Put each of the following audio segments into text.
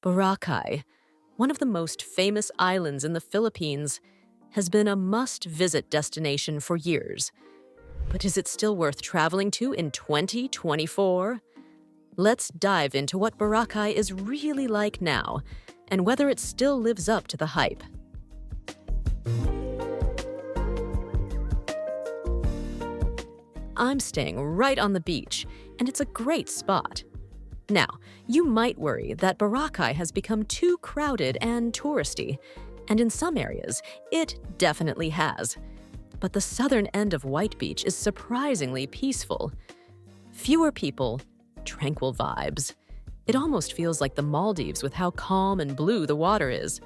Boracay, one of the most famous islands in the Philippines, has been a must-visit destination for years. But is it still worth traveling to in 2024? Let's dive into what Boracay is really like now and whether it still lives up to the hype. I'm staying right on the beach, and it's a great spot. Now, you might worry that Boracay has become too crowded and touristy, and in some areas, it definitely has. But the southern end of White Beach is surprisingly peaceful. Fewer people, tranquil vibes. It almost feels like the Maldives with how calm and blue the water is.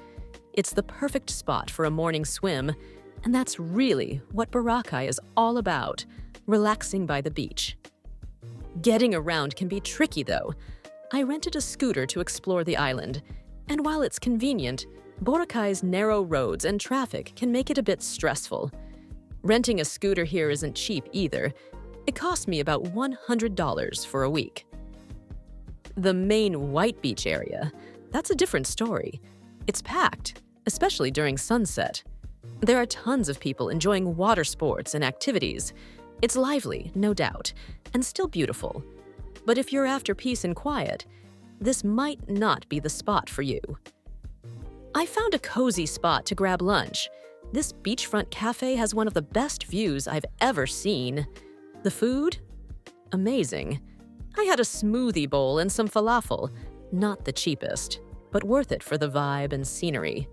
It's the perfect spot for a morning swim, and that's really what Boracay is all about, relaxing by the beach. Getting around can be tricky, though. I rented a scooter to explore the island, and while it's convenient, Boracay's narrow roads and traffic can make it a bit stressful. Renting a scooter here isn't cheap either. It cost me about $100 for a week. The main White Beach area, that's a different story. It's packed, especially during sunset. There are tons of people enjoying water sports and activities. It's lively, no doubt, and still beautiful. But if you're after peace and quiet, this might not be the spot for you. I found a cozy spot to grab lunch. This beachfront cafe has one of the best views I've ever seen. The food? Amazing. I had a smoothie bowl and some falafel. Not the cheapest, but worth it for the vibe and scenery.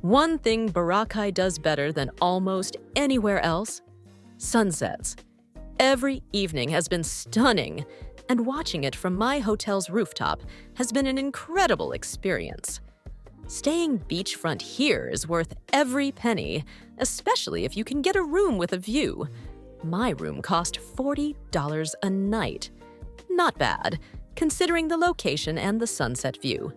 One thing Boracay does better than almost anywhere else: sunsets. Every evening has been stunning, and watching it from my hotel's rooftop has been an incredible experience. Staying beachfront here is worth every penny, especially if you can get a room with a view. My room cost $40 a night. Not bad, considering the location and the sunset view.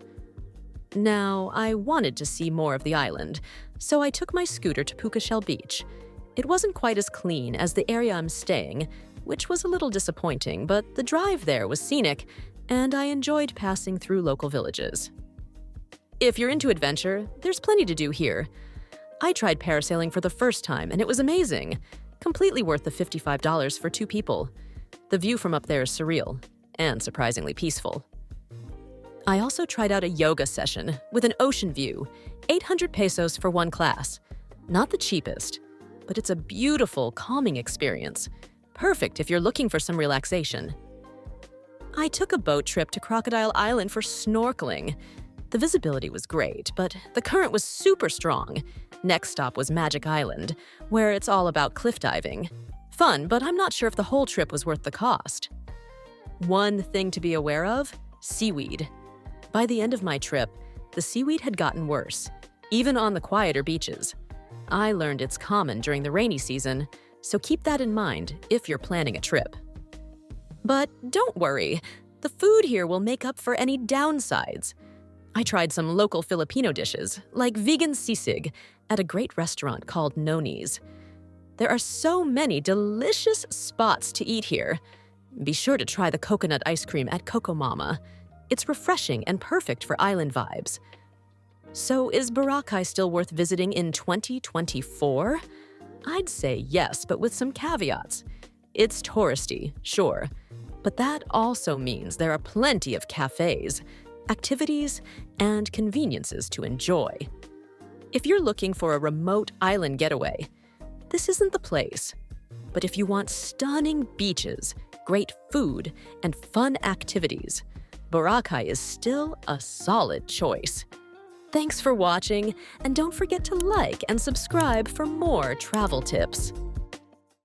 Now, I wanted to see more of the island, so I took my scooter to Puka Shell Beach. It wasn't quite as clean as the area I'm staying, which was a little disappointing, but the drive there was scenic, and I enjoyed passing through local villages. If you're into adventure, there's plenty to do here. I tried parasailing for the first time, and it was amazing. Completely worth the $55 for 2 people. The view from up there is surreal, and surprisingly peaceful. I also tried out a yoga session with an ocean view, 800 pesos for one class. Not the cheapest, but it's a beautiful, calming experience. Perfect if you're looking for some relaxation. I took a boat trip to Crocodile Island for snorkeling. The visibility was great, but the current was super strong. Next stop was Magic Island, where it's all about cliff diving. Fun, but I'm not sure if the whole trip was worth the cost. One thing to be aware of: seaweed. By the end of my trip, the seaweed had gotten worse, even on the quieter beaches. I learned it's common during the rainy season, so keep that in mind if you're planning a trip. But don't worry, the food here will make up for any downsides. I tried some local Filipino dishes, like vegan sisig, at a great restaurant called Noni's. There are so many delicious spots to eat here. Be sure to try the coconut ice cream at Coco Mama. It's refreshing and perfect for island vibes. So is Boracay still worth visiting in 2024? I'd say yes, but with some caveats. It's touristy, sure, but that also means there are plenty of cafes, activities, and conveniences to enjoy. If you're looking for a remote island getaway, this isn't the place. But if you want stunning beaches, great food, and fun activities, Boracay is still a solid choice. Thanks for watching, and don't forget to like and subscribe for more travel tips.